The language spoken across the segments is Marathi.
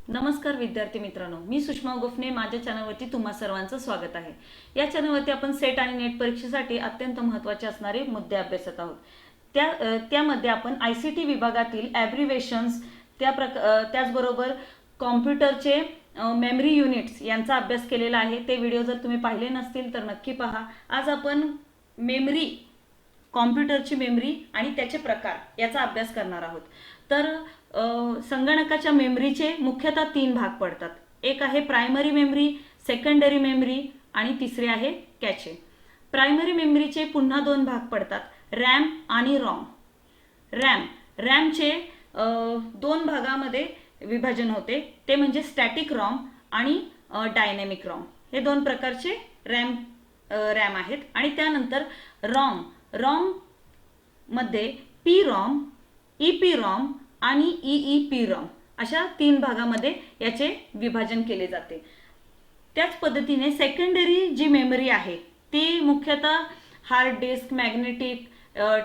नमस्कार विद्यार्थी मित्रांनो, मी सुषमा गोफणे. माझ्या चॅनलवरती तुम्हा सर्वांचं स्वागत आहे. या चॅनलवरती आपण सेट आणि नेट परीक्षेसाठी अत्यंत महत्त्वाचे असणारे मुद्दे अभ्यासत आहोत. त्यामध्ये आपण ICT विभागातील ॲब्रिव्हेशन्स त्याचबरोबर कॉम्प्युटरचे मेमरी युनिट्स यांचा अभ्यास केलेला आहे. ते व्हिडिओ जर तुम्ही पाहिले नसतील तर नक्की पहा. आज आपण मेमरी, कॉम्प्युटरची मेमरी आणि त्याचे प्रकार याचा अभ्यास करणार आहोत. तर संगणकाच्या मेमरीचे मुख्यतः 3 भाग पडतात. एक आहे प्रायमरी मेमरी, सेकंडरी मेमरी आणि तिसरे आहे कॅचे. प्रायमरी मेमरीचे पुन्हा 2 भाग पडतात, रॅम आणि रॉम. रॅमचे 2 भागामध्ये विभाजन होते, ते म्हणजे स्टॅटिक रॉम आणि डायनॅमिक रॉम. हे 2 प्रकारचे रॅम आहेत. आणि त्यानंतर रॉम मध्ये PROM, EPROM आणि EEPROM अशा 3 भागामध्ये याचे विभाजन केले जाते. त्याच पद्धतीने सेकंडरी जी मेमरी आहे ती मुख्यतः hard disk, magnetic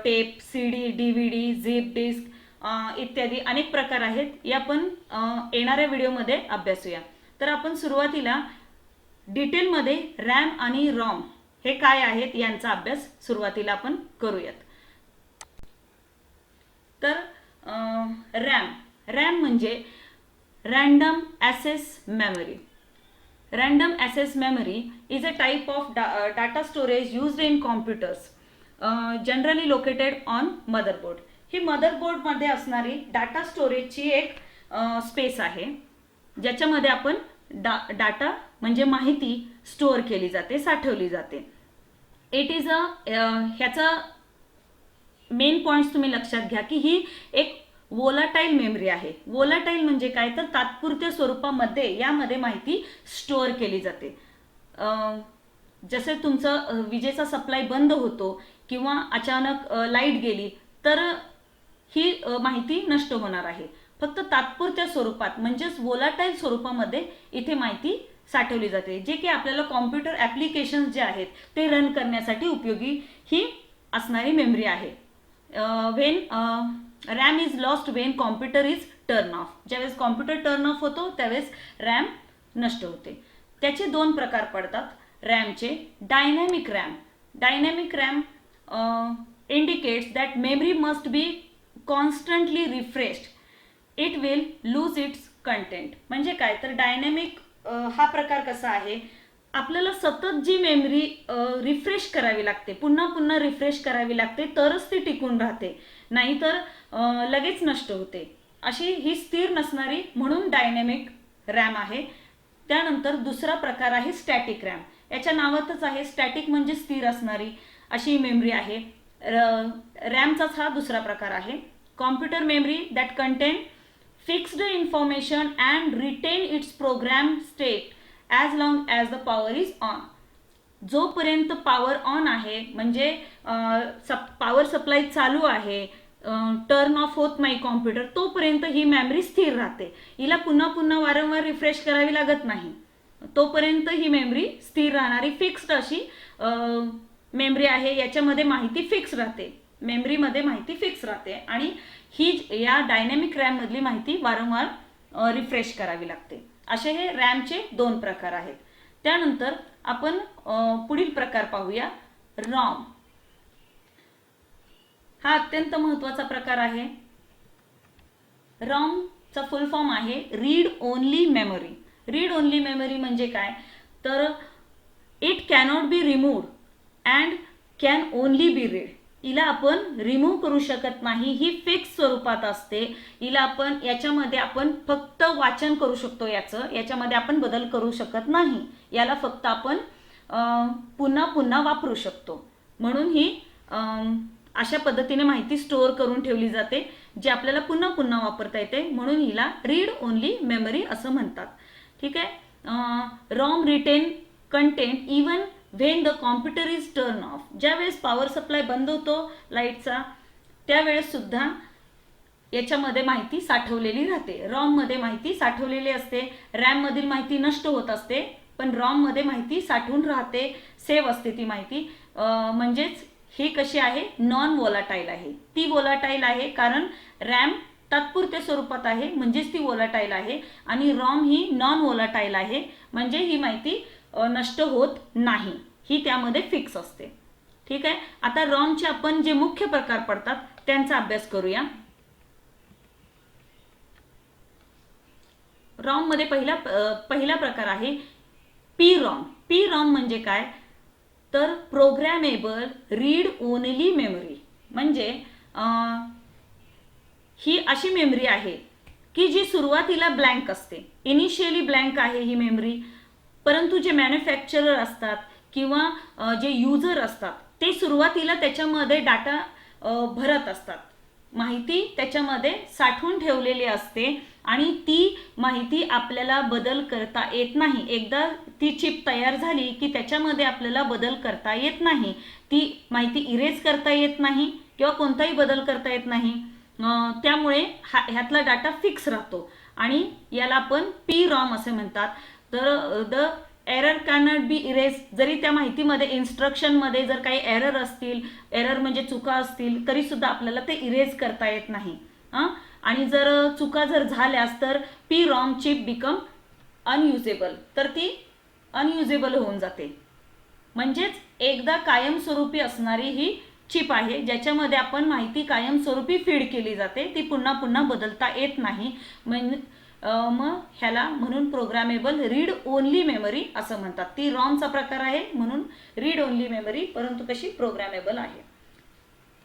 tape, CD, DVD, zip disk इत्यादी अनेक प्रकार आहेत. या आपण येणाऱ्या व्हिडिओमध्ये अभ्यासूया. तर आपण सुरुवातीला डिटेलमध्ये रॅम आणि रॉम हे काय आहेत यांचा अभ्यास सुरुवातीला आपण करूयात. तर रॅम म्हणजे random access memory. Random access memory is a type of data storage used in computers generally located on motherboard. ही मदरबोर्डमध्ये असणारी डाटा स्टोरेजची एक स्पेस आहे, ज्याच्यामध्ये आपण डाटा म्हणजे माहिती स्टोअर केली जाते, साठवली जाते. इट इज ह्याचा मेन पॉइंट्स तुम्ही लक्षात घ्या की ही एक वोलाटाईल मेमरी आहे. वोलाटाईल म्हणजे काय, तर तात्पुरत्या स्वरूपामध्ये यामध्ये माहिती स्टोअर केली जाते. जसे तुमचं विजेचा सप्लाय बंद होतो किंवा अचानक लाईट गेली तर ही माहिती नष्ट होणार आहे. फक्त तात्पुरत्या स्वरूपात म्हणजेच वोलाटाईल स्वरूपामध्ये इथे माहिती साठवली जाते, जे की आपल्याला कॉम्प्युटर ॲप्लिकेशन्स जे आहेत ते रन करण्यासाठी उपयोगी ही असणारी मेमरी आहे. RAM is lost when computer is turn off. ज्यावेळेस कॉम्प्युटर टर्न ऑफ होतो त्यावेळेस रॅम नष्ट होते. त्याचे 2 प्रकार पडतात रॅमचे. Dynamic RAM indicates that memory must be constantly refreshed. It will lose its content. म्हणजे काय, तर डायनॅमिक हा प्रकार कसा आहे, आपल्याला सतत जी मेमरी रिफ्रेश करावी लागते, पुन्हा पुन्हा रिफ्रेश करावी लागते, तरच ती टिकून राहते, नाहीतर लगेच नष्ट होते. अशी ही स्थिर नसणारी म्हणून डायनॅमिक रॅम आहे. त्यानंतर दुसरा प्रकार आहे स्टॅटिक रॅम. याच्या नावातच आहे, स्टॅटिक म्हणजे स्थिर असणारी अशी मेमरी आहे. रॅमचाच हा दुसरा प्रकार आहे. Computer memory that contain fixed information and retain its program state as long as the power is on. जोपर्यंत पॉवर ऑन आहे म्हणजे पॉवर सप्लाय चालू आहे, टर्न ऑफ होत नाही कॉम्प्युटर, तोपर्यंत ही मेमरी स्थिर राहते. हिला पुन्हा पुन्हा वारंवार रिफ्रेश करावी लागत नाही. तोपर्यंत ही मेमरी स्थिर राहणारी फिक्स्ड अशी मेमरी आहे. याच्यामध्ये माहिती फिक्स राहते, मेमरीमध्ये माहिती फिक्स राहते आणि ही या डायनॅमिक रॅममधली माहिती वारंवार रिफ्रेश करावी लागते. असे हे रॅमचे 2 प्रकार आहेत. त्यानंतर आपण पुढील प्रकार पाहूया, रॉम. हा अत्यंत महत्त्वाचा प्रकार आहे. रॉमचा फुल फॉर्म आहे read only memory. Read only memory म्हणजे काय, तर it cannot be removed and can only be read. हिला आपण रिमूव्ह करू शकत नाही, ही फिक्स स्वरूपात असते. हिला याच्यामध्ये आपण फक्त वाचन करू शकतो, याच्यामध्ये आपण बदल करू शकत नाही. याला फक्त आपण पुन्हा पुन्हा वापरू शकतो. म्हणून ही अशा पद्धतीने माहिती स्टोअर करून ठेवली जाते, जी आपल्याला पुन्हा पुन्हा वापरता येते. म्हणून हिला रीड ओनली मेमरी असं म्हणतात. ठीक आहे. ROM retain content even when the computer is turn off. ज्यावेळेस पॉवर सप्लाय बंद होतो लाईटचा त्यावेळेस सुद्धा याच्यामध्ये माहिती साठवलेली राहते. रॉममध्ये माहिती साठवलेली असते. रॅममधील माहिती नष्ट होत असते, पण रॉममध्ये माहिती साठवून राहते, सेव्ह असते ती माहिती. म्हणजेच ही कशी आहे, नॉन वोलाटाईल आहे. ती वोलाटाईल आहे कारण रॅम तात्पुरत्या स्वरूपात आहे म्हणजेच ती वोलाटाईल आहे, आणि रॉम ही नॉन वोलाटाईल आहे म्हणजे ही माहिती नष्ट होत नाही, ही त्यामध्ये फिक्स असते. ठीक आहे. आता रॉमचे आपण जे मुख्य प्रकार पडतात त्यांचा अभ्यास करूया. रॉम मध्ये पहिला प्रकार आहे पी रॉम. पी रॉम म्हणजे काय तर प्रोग्रॅमेबल रीड ओनली मेमरी. म्हणजे ही अशी मेमरी आहे की जी सुरुवातीला ब्लँक असते, इनिशियली ब्लँक आहे ही मेमरी, परंतु जे मॅन्युफॅक्चरर असतात किंवा जे युजर असतात ते सुरुवातीला त्याच्यामध्ये डाटा भरत असतात, माहिती त्याच्यामध्ये साठवून ठेवलेली असते आणि ती माहिती आपल्याला बदल करता येत नाही. एकदा ती चिप तयार झाली की त्याच्यामध्ये आपल्याला बदल करता येत नाही, ती माहिती इरेज करता येत नाही किंवा कोणताही बदल करता येत नाही. त्यामुळे ह्यातला डाटा फिक्स राहतो आणि याला आपण पी रॉम असे म्हणतात. तर the error cannot be erase. जरी त्या माहितीमध्ये इन्स्ट्रक्शनमध्ये जर काही एरर असतील, एरर म्हणजे चुका असतील, तरी सुद्धा आपल्याला ते इरेज करता येत नाही. आणि जर चुका जर झाल्यास तर पी रॉम चिप बिकम अनयुजेबल, तर ती अनयुजेबल होऊन जाते. म्हणजेच एकदा कायमस्वरूपी असणारी ही चिप आहे ज्याच्यामध्ये आपण माहिती कायमस्वरूपी फीड केली जाते, ती पुन्हा पुन्हा बदलता येत नाही. मग ह्याला म्हणून प्रोग्रामेबल रीड ओनली मेमरी असं म्हणतात. ती रॉमचा प्रकार आहे म्हणून रीड ओनली मेमरी, परंतु कशी प्रोग्रामेबल आहे.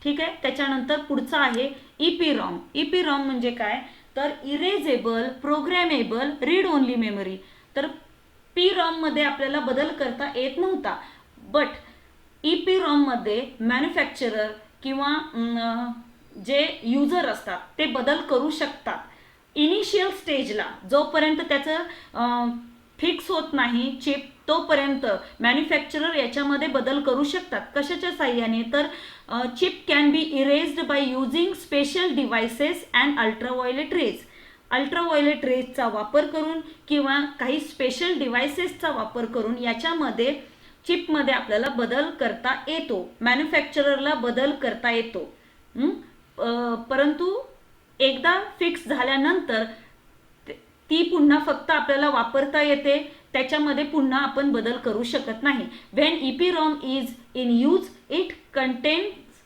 ठीक आहे. त्याच्यानंतर पुढचा आहे ईपी रॉम. ईपी रॉम म्हणजे काय तर erasable programmable read only memory. तर पी रॉम मध्ये आपल्याला बदल करता येत नव्हता, बट ईपी रॉम मध्ये मॅन्युफॅक्चरर किंवा जे युजर असतात ते बदल करू शकतात. इनिशियल स्टेजला जोपर्यंत त्याचं फिक्स होत नाही चिप, तोपर्यंत मॅन्युफॅक्चरर याच्यामध्ये बदल करू शकतात. कशाच्या साह्याने तर chip can be erased by using special devices and ultraviolet rays. Ultraviolet रेजचा वापर करून किंवा काही स्पेशल डिव्हायसेसचा वापर करून याच्यामध्ये चिपमध्ये आपल्याला बदल करता येतो, मॅन्युफॅक्चररला बदल करता येतो. परंतु एकदा फिक्स झाल्यानंतर ती पुन्हा फक्त आपल्याला वापरता येते, त्याच्यामध्ये पुन्हा आपण बदल करू शकत नाही. When EPROM is in use it contents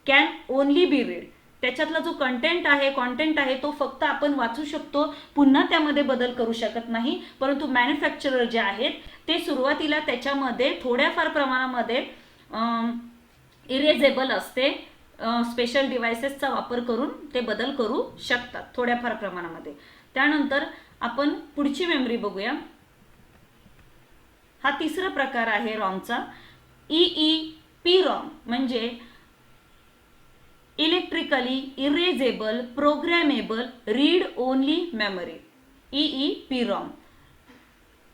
can only be read. त्याच्यातला जो कंटेंट आहे तो फक्त आपण वाचू शकतो, पुन्हा त्यामध्ये बदल करू शकत नाही. परंतु मॅन्युफॅक्चरर जे आहेत ते सुरुवातीला त्याच्यामध्ये थोड्याफार प्रमाणामध्ये इरेजेबल असते, स्पेशल डिव्हायसेसचा वापर करून ते बदल करू शकतात थोड्याफार प्रमाणामध्ये. त्यानंतर आपण पुढची मेमरी बघूया. हा तिसरा प्रकार आहे रॉमचा EEPROM म्हणजे electrically erasable programmable read only memory. EEPROM.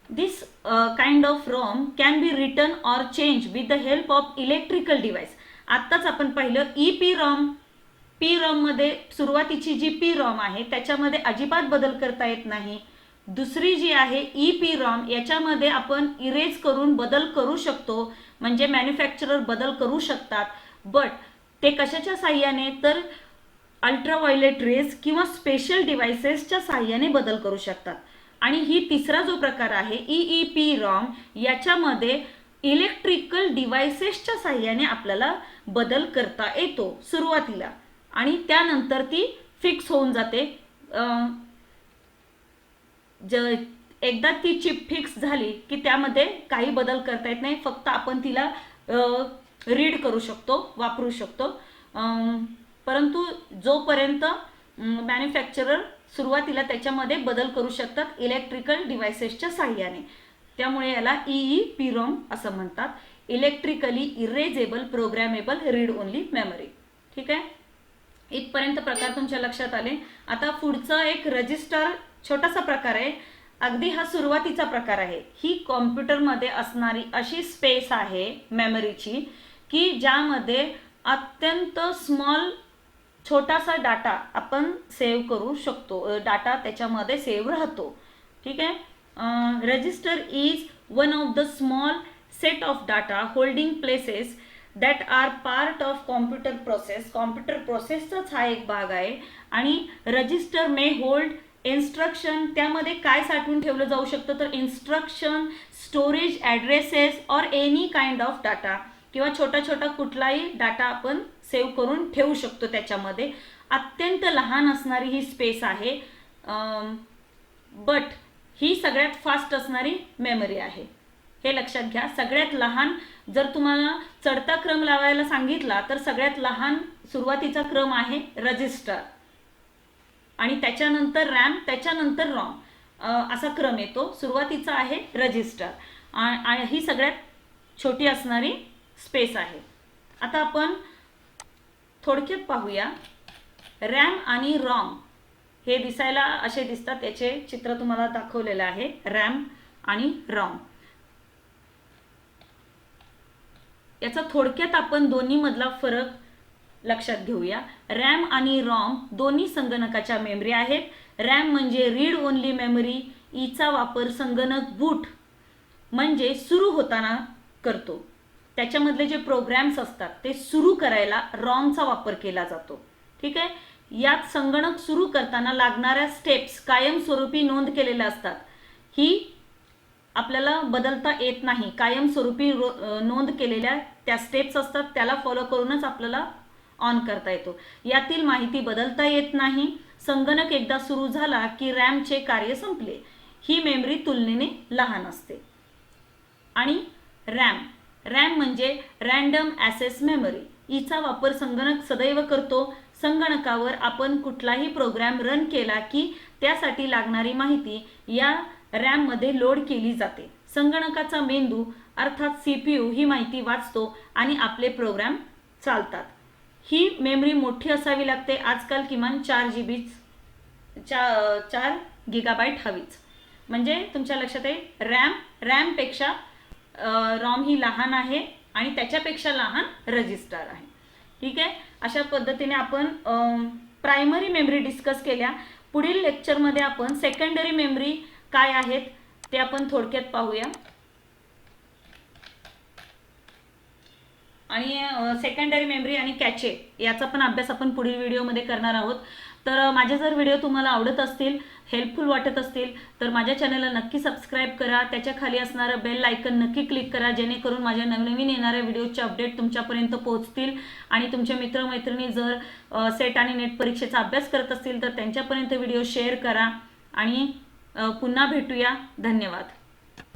This kind of ROM can be written or changed with the help of electrical device. आत्ताच आपण पाहिलं EPROM. PROM मध्ये सुरुवातीची जी PROM आहे त्याच्यामध्ये अजिबात बदल करता येत नाही. दुसरी जी आहे EPROM, याच्यामध्ये आपण इरेज करून बदल करू शकतो, म्हणजे मॅन्युफॅक्चरर बदल करू शकतात, बट ते कशाच्या साह्याने तर अल्ट्राव्हायोलेट रेज किंवा स्पेशल डिव्हायसेसच्या साह्याने बदल करू शकतात. आणि ही तिसरा जो प्रकार आहे EEPROM, याच्यामध्ये इलेक्ट्रिकल डिव्हायसेसच्या साह्याने आपल्याला बदल करता येतो सुरुवातीला आणि त्यानंतर ती फिक्स होऊन जाते. एकदा ती चिप फिक्स झाली की त्यामध्ये काही बदल करता येत नाही, फक्त आपण तिला रीड करू शकतो, वापरू शकतो. परंतु जोपर्यंत मॅन्युफॅक्चरर सुरुवातीला त्याच्यामध्ये बदल करू शकतात इलेक्ट्रिकल डिव्हायसेसच्या साह्याने, त्यामुळे याला EEPROM असं म्हणतात. Electrically erasable programmable read only memory. ठीक आहे. इथपर्यंत प्रकार तुमच्या लक्षात आले. आता पुढचा एक रजिस्टर छोटासा प्रकार आहे, अगदी हा सुरुवातीचा प्रकार आहे. ही कॉम्प्युटरमध्ये असणारी अशी स्पेस आहे मेमरीची की ज्यामध्ये अत्यंत स्मॉल छोटासा डाटा आपण सेव्ह करू शकतो, डाटा त्याच्यामध्ये सेव्ह राहतो. ठीक आहे. Register is one of the small set of data holding places that are part of computer process. Computer प्रोसेसचाच हा एक भाग आहे. आणि रजिस्टर मे होल्ड इन्स्ट्रक्शन. त्यामध्ये काय साठवून ठेवलं जाऊ शकतं तर इन्स्ट्रक्शन, स्टोरेज, ॲड्रेसेस और एनी काइंड ऑफ डाटा, किंवा छोटा छोटा कुठलाही डाटा आपण सेव्ह करून ठेवू शकतो त्याच्यामध्ये. अत्यंत लहान असणारी ही स्पेस आहे, बट ही सगळ्यात फास्ट असणारी मेमरी आहे. हे लक्षात घ्या. सगळ्यात लहान, जर तुम्हाला चढता क्रम लावायला सांगितला तर सगळ्यात लहान सुरुवातीचा क्रम आहे रजिस्टर, आणि त्याच्यानंतर रॅम, त्याच्यानंतर रॉम, असा क्रम येतो. सुरुवातीचा आहे रजिस्टर, आणि ही सगळ्यात छोटी असणारी स्पेस आहे. आता आपण थोडक्यात पाहूया. रॅम आणि रॉम हे दिसायला असे दिसतात. याचे चित्र तुम्हाला दाखवलेलं आहे, रॅम आणि रॉम. याचा थोडक्यात आपण दोन्ही मधला फरक लक्षात घेऊया. रॅम आणि रॉम दोन्ही संगणकाच्या मेमरी आहेत. रॅम म्हणजे रीड ओनली मेमरी. ईचा वापर संगणक बूट म्हणजे सुरू होताना करतो. त्याच्यामधले जे प्रोग्राम्स असतात ते सुरू करायला रॉमचा वापर केला जातो. ठीक आहे. यात संगणक सुरू करताना लागणाऱ्या स्टेप्स कायमस्वरूपी नोंद केलेल्या असतात. ही आपल्याला बदलता येत नाही. कायमस्वरूपी नोंद केलेल्या त्या स्टेप्स असतात, त्याला फॉलो करूनच आपल्याला ऑन करता येतो. यातील माहिती बदलता येत नाही. संगणक एकदा सुरू झाला की रॅमचे कार्य संपले. ही मेमरी तुलनेने लहान असते. आणि रॅम म्हणजे रँडम ॲसेस मेमरी. हिचा वापर संगणक सदैव करतो. संगणकावर आपण कुठलाही प्रोग्राम रन केला की त्यासाठी लागणारी माहिती या रॅममध्ये लोड केली जाते. संगणकाचा मेंदू अर्थात CPU ही माहिती वाचतो आणि आपले प्रोग्राम चालतात. ही मेमरी मोठी असावी लागते. आजकाल किमान 4 GB हवीच. म्हणजे तुमच्या लक्षात येईल, रॅमपेक्षा रॉम ही लहान आहे आणि त्याच्यापेक्षा लहान रजिस्टर आहे. ठीक आहे. अशा पद्धतीने आपण प्रायमरी मेमरी डिस्कस केल्या. पुढील लेक्चरमध्ये आपण सेकंडरी मेमरी काय आहेत ते आपण थोडक्यात पाहूया. आणि सेकंडरी मेमरी आणि कॅचे याचा पण अभ्यास आपण पुढील व्हिडिओमध्ये करणार आहोत. तर माझे जर व्हिडिओ तुम्हाला आवडत असतील, हेल्पफुल वाटत असतील तर माझ्या चॅनलला नक्की सबस्क्राईब करा. त्याच्या खाली असणारं बेल आयकन नक्की क्लिक करा, जेणेकरून माझ्या नवनवीन येणाऱ्या व्हिडिओचे अपडेट तुमच्यापर्यंत पोहोचतील. आणि तुमचे मित्रमैत्रिणी जर सेट आणि नेट परीक्षेचा अभ्यास करत असतील तर त्यांच्यापर्यंत व्हिडिओ शेअर करा. आणि पुन्हा भेटूया. धन्यवाद.